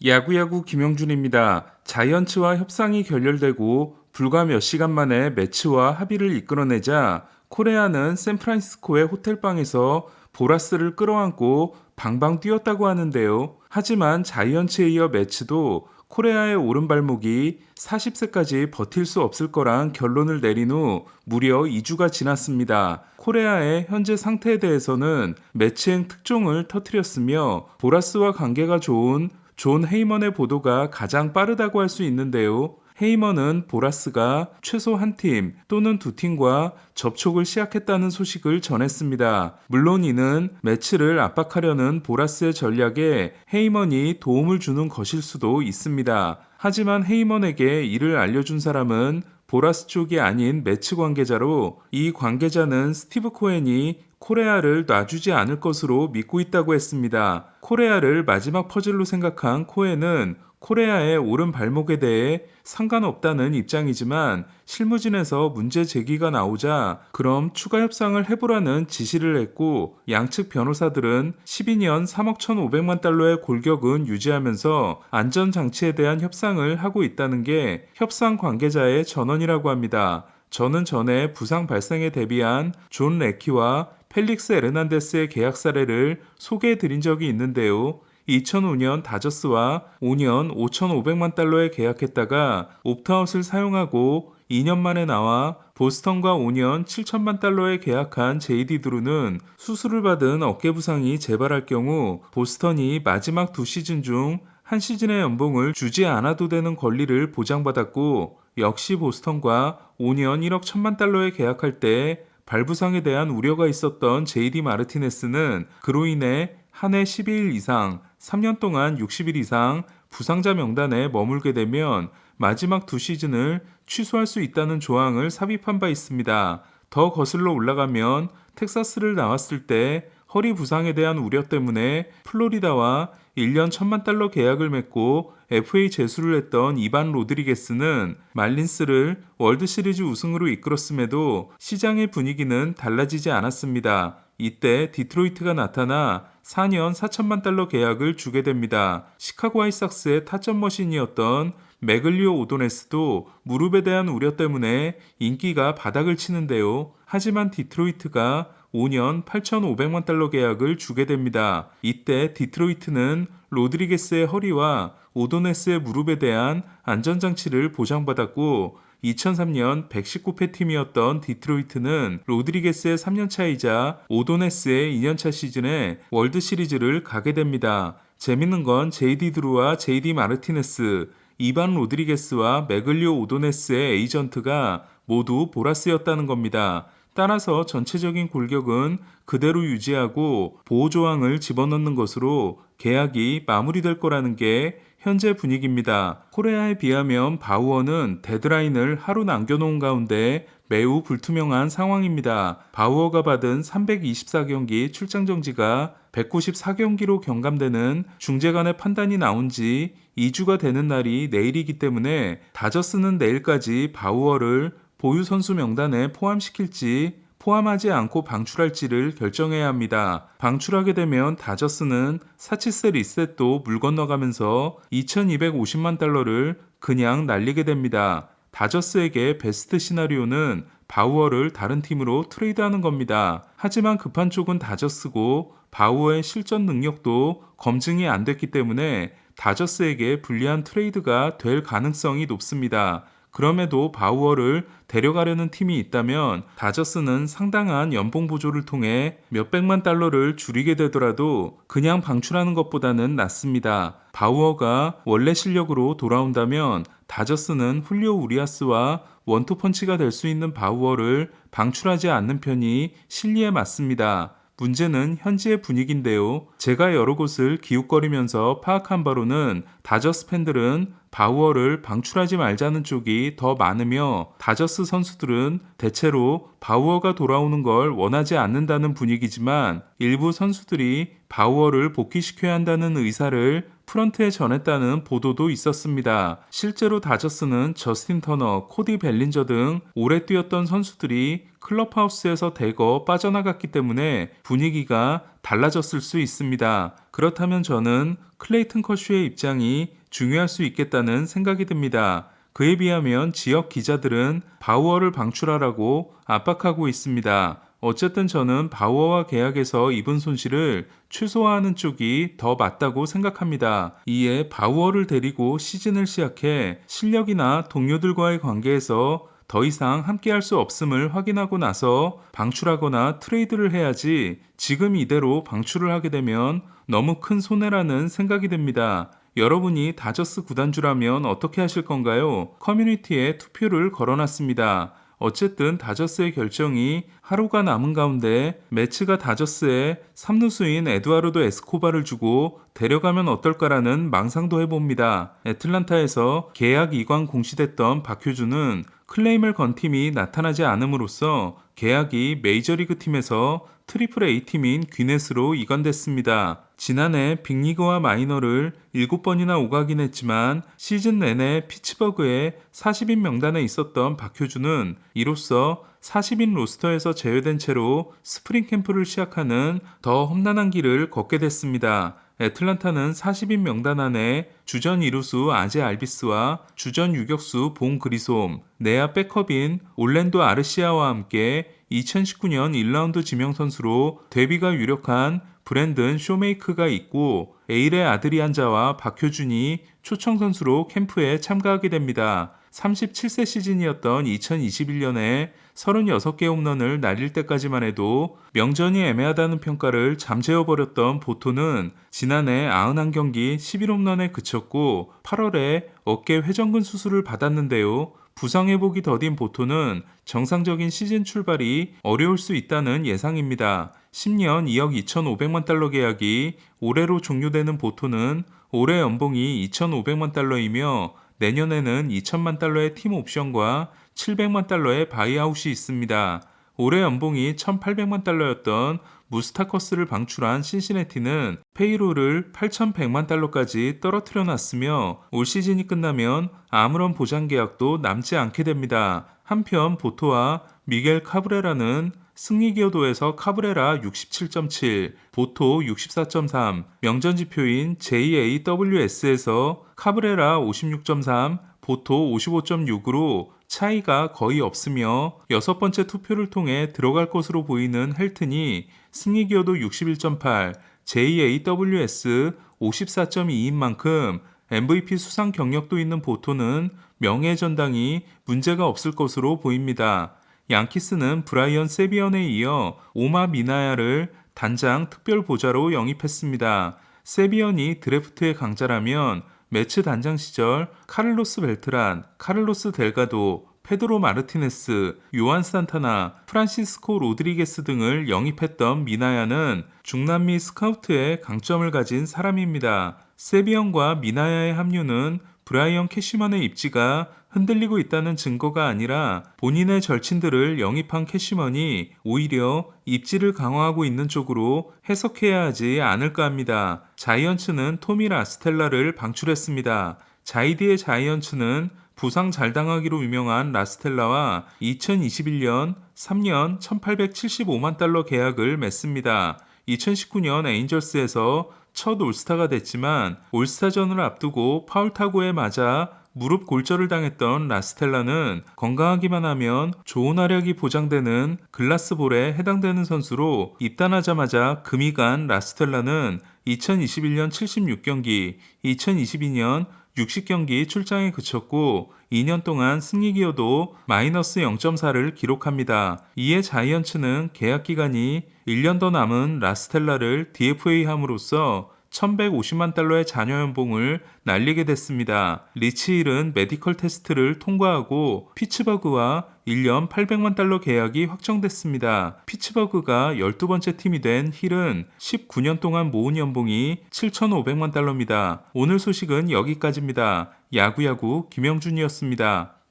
야구야구 김영준입니다. 자이언츠와 협상이 결렬되고 불과 몇 시간 만에 매치와 합의를 이끌어내자 코레아는 샌프란시스코의 호텔방에서 보라스를 끌어안고 방방 뛰었다고 하는데요. 하지만 자이언츠에 이어 매치도 코레아의 오른발목이 40세까지 버틸 수 없을 거란 결론을 내린 후 무려 2주가 지났습니다. 코레아의 현재 상태에 대해서는 매치행 특종을 터뜨렸으며 보라스와 관계가 좋은 존 헤이먼의 보도가 가장 빠르다고 할 수 있는데요. 헤이먼은 보라스가 최소 한 팀 또는 두 팀과 접촉을 시작했다는 소식을 전했습니다. 물론 이는 매치를 압박하려는 보라스의 전략에 헤이먼이 도움을 주는 것일 수도 있습니다. 하지만 헤이먼에게 이를 알려준 사람은 보라스 쪽이 아닌 매치 관계자로, 이 관계자는 스티브 코헨이 코레아를 놔주지 않을 것으로 믿고 있다고 했습니다. 코레아를 마지막 퍼즐로 생각한 코헨은 코레아의 오른 발목에 대해 상관없다는 입장이지만 실무진에서 문제 제기가 나오자 그럼 추가 협상을 해보라는 지시를 했고, 양측 변호사들은 12년 3억 1,500만 달러의 골격은 유지하면서 안전장치에 대한 협상을 하고 있다는 게 협상 관계자의 전언이라고 합니다. 저는 전에 부상 발생에 대비한 존 레키와 펠릭스 에르난데스의 계약 사례를 소개해 드린 적이 있는데요. 2005년 다저스와 5년 5,500만 달러에 계약했다가 옵트아웃을 사용하고 2년 만에 나와 보스턴과 5년 7천만 달러에 계약한 JD 드루는 수술을 받은 어깨 부상이 재발할 경우 보스턴이 마지막 두 시즌 중 한 시즌의 연봉을 주지 않아도 되는 권리를 보장받았고, 역시 보스턴과 5년 1억 1천만 달러에 계약할 때 발부상에 대한 우려가 있었던 JD 마르티네스는 그로 인해 한 해 12일 이상, 3년 동안 60일 이상 부상자 명단에 머물게 되면 마지막 두 시즌을 취소할 수 있다는 조항을 삽입한 바 있습니다. 더 거슬러 올라가면 텍사스를 나왔을 때 허리 부상에 대한 우려 때문에 플로리다와 1년 1천만 달러 계약을 맺고 FA 제수를 했던 이반 로드리게스는 말린스를 월드시리즈 우승으로 이끌었음에도 시장의 분위기는 달라지지 않았습니다. 이때 디트로이트가 나타나 4년 4천만 달러 계약을 주게 됩니다. 시카고 화이삭스의 타점 머신이었던 매글리오 오도네스도 무릎에 대한 우려 때문에 인기가 바닥을 치는데요. 하지만 디트로이트가 5년 8,500만 달러 계약을 주게 됩니다. 이때 디트로이트는 로드리게스의 허리와 오도네스의 무릎에 대한 안전장치를 보장받았고, 2003년 119패 팀이었던 디트로이트는 로드리게스의 3년 차이자 오도네스의 2년차 시즌에 월드 시리즈를 가게 됩니다. 재밌는 건 JD 드루와 JD 마르티네스, 이반 로드리게스와 매글리오 오도네스의 에이전트가 모두 보라스였다는 겁니다. 따라서 전체적인 골격은 그대로 유지하고 보호조항을 집어넣는 것으로 계약이 마무리될 거라는 게 현재 분위기입니다. 코레아에 비하면 바우어는 데드라인을 하루 남겨놓은 가운데 매우 불투명한 상황입니다. 바우어가 받은 324경기 출장 정지가 194경기로 경감되는 중재관의 판단이 나온 지 2주가 되는 날이 내일이기 때문에 다저스는 내일까지 바우어를 보유 선수 명단에 포함시킬지 포함하지 않고 방출할지를 결정해야 합니다. 방출하게 되면 다저스는 사치세 리셋도 물 건너가면서 2,250만 달러를 그냥 날리게 됩니다. 다저스에게 베스트 시나리오는 바우어를 다른 팀으로 트레이드하는 겁니다. 하지만 급한 쪽은 다저스고 바우어의 실전 능력도 검증이 안 됐기 때문에 다저스에게 불리한 트레이드가 될 가능성이 높습니다. 그럼에도 바우어를 데려가려는 팀이 있다면 다저스는 상당한 연봉 보조를 통해 몇백만 달러를 줄이게 되더라도 그냥 방출하는 것보다는 낫습니다. 바우어가 원래 실력으로 돌아온다면 다저스는 훌리오 우리아스와 원투펀치가 될 수 있는 바우어를 방출하지 않는 편이 실리에 맞습니다. 문제는 현지의 분위기인데요. 제가 여러 곳을 기웃거리면서 파악한 바로는 다저스 팬들은 바우어를 방출하지 말자는 쪽이 더 많으며, 다저스 선수들은 대체로 바우어가 돌아오는 걸 원하지 않는다는 분위기지만 일부 선수들이 바우어를 복귀시켜야 한다는 의사를 프런트에 전했다는 보도도 있었습니다. 실제로 다저스는 저스틴 터너, 코디 벨린저 등 오래 뛰었던 선수들이 클럽하우스에서 대거 빠져나갔기 때문에 분위기가 달라졌을 수 있습니다. 그렇다면 저는 클레이튼 커쇼의 입장이 중요할 수 있겠다는 생각이 듭니다. 그에 비하면 지역 기자들은 바우어를 방출하라고 압박하고 있습니다. 어쨌든 저는 바우어와 계약에서 입은 손실을 최소화하는 쪽이 더 맞다고 생각합니다. 이에 바우어를 데리고 시즌을 시작해 실력이나 동료들과의 관계에서 더 이상 함께할 수 없음을 확인하고 나서 방출하거나 트레이드를 해야지 지금 이대로 방출을 하게 되면 너무 큰 손해라는 생각이 듭니다. 여러분이 다저스 구단주라면 어떻게 하실 건가요? 커뮤니티에 투표를 걸어놨습니다. 어쨌든 다저스의 결정이 하루가 남은 가운데 매츠가 다저스에 3루수인 에두아르도 에스코바를 주고 데려가면 어떨까라는 망상도 해봅니다. 애틀란타에서 계약 이관 공시됐던 박효준은 클레임을 건 팀이 나타나지 않음으로써 계약이 메이저리그 팀에서 트리플 A 팀인 귀넷으로 이관됐습니다. 지난해 빅리그와 마이너를 7번이나 오가긴 했지만 시즌 내내 피츠버그의 40인 명단에 있었던 박효준은 이로써 40인 로스터에서 제외된 채로 스프링 캠프를 시작하는 더 험난한 길을 걷게 됐습니다. 애틀란타는 40인 명단 안에 주전 이루수 아제 알비스와 주전 유격수 봉 그리솜, 내야 백업인 올랜도 아르시아와 함께 2019년 1라운드 지명선수로 데뷔가 유력한 브랜든 쇼메이크가 있고 에일의 아드리안 자와 박효준이 초청선수로 캠프에 참가하게 됩니다. 37세 시즌이었던 2021년에 36개 홈런을 날릴 때까지만 해도 명전이 애매하다는 평가를 잠재워버렸던 보토는 지난해 91경기 11홈런에 그쳤고 8월에 어깨 회전근 수술을 받았는데요. 부상회복이 더딘 보토는 정상적인 시즌 출발이 어려울 수 있다는 예상입니다. 10년 2억 2,500만 달러 계약이 올해로 종료되는 보토는 올해 연봉이 2,500만 달러이며 내년에는 2천만 달러의 팀 옵션과 700만 달러의 바이아웃이 있습니다. 올해 연봉이 1,800만 달러였던 무스타커스를 방출한 신시내티는 페이롤을 8,100만 달러까지 떨어뜨려 놨으며 올 시즌이 끝나면 아무런 보장 계약도 남지 않게 됩니다. 한편 보토와 미겔 카브레라는 승리 기여도에서 카브레라 67.7, 보토 64.3, 명전지표인 JAWS에서 카브레라 56.3, 보토 55.6으로 차이가 거의 없으며 6번째 투표를 통해 들어갈 것으로 보이는 헬튼이 승리 기여도 61.8, JAWS 54.2인 만큼 MVP 수상 경력도 있는 보토는 명예의 전당이 문제가 없을 것으로 보입니다. 양키스는 브라이언 세비언에 이어 오마 미나야를 단장 특별 보좌로 영입했습니다. 세비언이 드래프트의 강자라면 매츠 단장 시절 카를로스 벨트란, 카를로스 델가도, 페드로 마르티네스, 요한 산타나, 프란시스코 로드리게스 등을 영입했던 미나야는 중남미 스카우트의 강점을 가진 사람입니다. 세비언과 미나야의 합류는 브라이언 캐시먼의 입지가 흔들리고 있다는 증거가 아니라 본인의 절친들을 영입한 캐시먼이 오히려 입지를 강화하고 있는 쪽으로 해석해야 하지 않을까 합니다. 자이언츠는 토미 라스텔라를 방출했습니다. 자이디의 자이언츠는 부상 잘 당하기로 유명한 라스텔라와 2021년 3년 1875만 달러 계약을 맺습니다. 2019년 에인절스에서 첫 올스타가 됐지만 올스타전을 앞두고 파울 타구에 맞아 무릎 골절을 당했던 라스텔라는 건강하기만 하면 좋은 활약이 보장되는 글라스볼에 해당되는 선수로 입단하자마자 금이 간 라스텔라는 2021년 76경기, 2022년 60경기 출장에 그쳤고 2년 동안 승리 기여도 마이너스 0.4를 기록합니다. 이에 자이언츠는 계약 기간이 1년 더 남은 라스텔라를 DFA 함으로써 1,150만 달러의 자녀 연봉을 날리게 됐습니다. 리치 힐은 메디컬 테스트를 통과하고 피츠버그와 1년 800만 달러 계약이 확정됐습니다. 피츠버그가 12번째 팀이 된 힐은 19년 동안 모은 연봉이 7,500만 달러입니다. 오늘 소식은 여기까지입니다. 야구야구 김영준이었습니다.